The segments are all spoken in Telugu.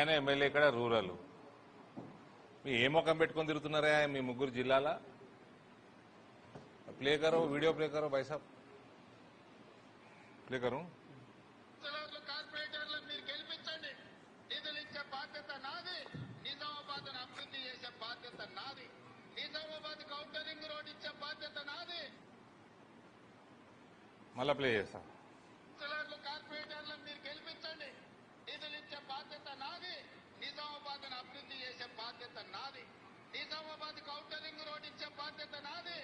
ఆయన ఎమ్మెల్యే ఇక్కడ రూరల్. మీ ఏ ముఖం పెట్టుకొని తిరుగుతున్నారా మీ ముగ్గురు జిల్లాల? ప్లే కరో, వీడియో ప్లే కరో భాయ్ సాబ్, ప్లే కరో. కార్పొరేటర్లను మీరు గెలిపించండి, నిధులు ఇచ్చే బాధ్యత నాది, నిజామాబాద్ అభివృద్ధి చేసే బాధ్యత నాది, నిజామాబాద్ కౌంటరింగ్ రోడ్ ఇచ్చే బాధ్యత నాది. మళ్ళా ప్లే చేస్తా. కార్పొరేటర్లను మీరు గెలిపించండి, నిధులు ఇచ్చే బాధ్యత నాది, నిజామాబాద్ అభివృద్ధి చేసే బాధ్యత నాది, నిజామాబాద్ కౌంటరింగ్ రోడ్ ఇచ్చే బాధ్యత నాది.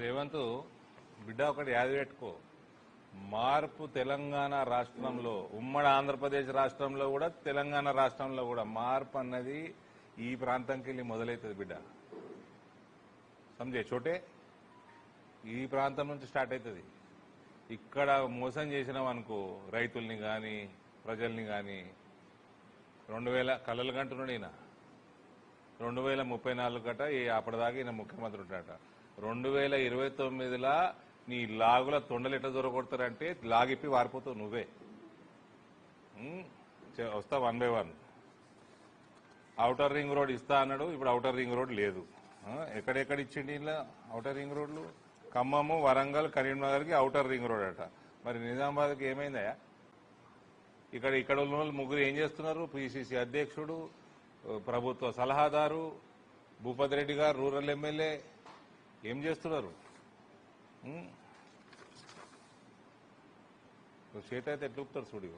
రేవంత్ బిడ్డ ఒకటి యాది పెట్టుకో, మార్పు తెలంగాణ రాష్ట్రంలో, ఉమ్మడి ఆంధ్రప్రదేశ్ రాష్ట్రంలో కూడా తెలంగాణ రాష్ట్రంలో కూడా మార్పు అన్నది ఈ ప్రాంతంకి వెళ్ళి మొదలవుతుంది బిడ్డ. సమజే చోటే ఈ ప్రాంతం నుంచి స్టార్ట్ అవుతుంది. ఇక్కడ మోసం చేసినాం అనుకో రైతుల్ని కానీ ప్రజల్ని కానీ, 2000 కలలు కంటున్నాడు ఈయన, 2034 గట అప్పటిదాకా ఈయన ముఖ్యమంత్రి ఉంటాడట. 2029లా నీ లాగుల తొండలు ఎట్లా దొరకొడతారంటే లాగిప్పి వారిపోతావు నువ్వే. వస్తా 1 by 1. ఔటర్ రింగ్ రోడ్ ఇస్తా అన్నాడు, ఇప్పుడు ఔటర్ రింగ్ రోడ్ లేదు. ఎక్కడెక్కడ ఇచ్చిండి ఇలా ఔటర్ రింగ్ రోడ్లు? ఖమ్మము, వరంగల్, కరీంనగర్కి ఔటర్ రింగ్ రోడ్ అట. మరి నిజామాబాద్కి ఏమైందా? ఇక్కడ ఉన్న వాళ్ళు ముగ్గురు ఏం చేస్తున్నారు? పిసిసి అధ్యక్షుడు, ప్రభుత్వ సలహాదారు భూపతి రెడ్డి గారు, రూరల్ ఎమ్మెల్యే ఏం చేస్తున్నారు? చేత అయితే ఎట్లా ఊపుతారు చూడు.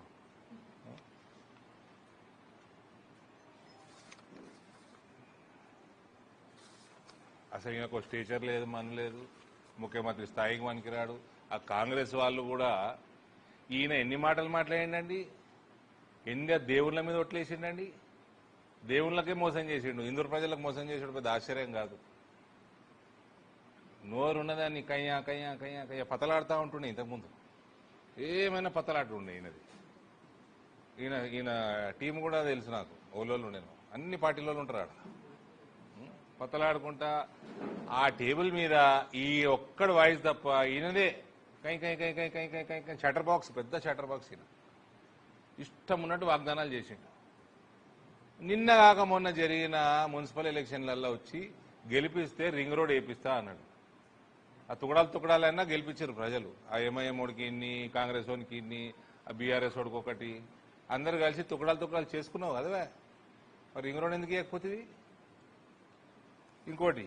అసలు ఈయనకు స్టేచర్ లేదు, మన లేదు, ముఖ్యమంత్రి స్థాయికి పనికిరాడు. ఆ కాంగ్రెస్ వాళ్ళు కూడా ఈయన ఎన్ని మాటలు మాట్లాడిండండి, ఎన్ని దేవుళ్ళ మీద ఒట్లేసిండండి. దేవుళ్ళకే మోసం చేసిండు, హిందూ ప్రజలకు మోసం చేసాడు. పెద్ద ఆశ్చర్యం కాదు. నోరున్నదాన్ని కయ్యా కయ్యా కయ్యా కయ్యా పతలాడుతూ ఉంటుండే. ఇంతకుముందు ఏమైనా పతలాడు ఉండే ఈయనది. ఈయన టీం కూడా తెలుసు నాకు, ఓలోళ్ళు నేను అన్ని పార్టీలలో ఉంటారు ఆడ. పతలాడుకుంటా ఆ టేబుల్ మీద ఈ ఒక్కడు వాయిస్ తప్ప ఈయనదే కై కై కై కై కై కై కై కై షటర్ బాక్స్, పెద్ద షటర్ బాక్స్. ఈయన ఇష్టం ఉన్నట్టు వాగ్దానాలు చేసిండు. నిన్న కాక మొన్న జరిగిన మున్సిపల్ ఎలక్షన్లలో వచ్చి గెలిపిస్తే రింగ్ రోడ్ వేపిస్తా అన్నాడు. ఆ తుకడాలన్నా గెలిపించారు ప్రజలు. ఆ ఎంఐఎం ఓడికి ఇన్ని, కాంగ్రెస్ ఓడికి ఇన్ని, ఆ బీఆర్ఎస్ ఓడికి ఒకటి, అందరు కలిసి తుకడాలు చేసుకున్నావు కదా. మరి రింగ్ రోడ్ ఎందుకు వేయకపోతుంది? ఇంకోటి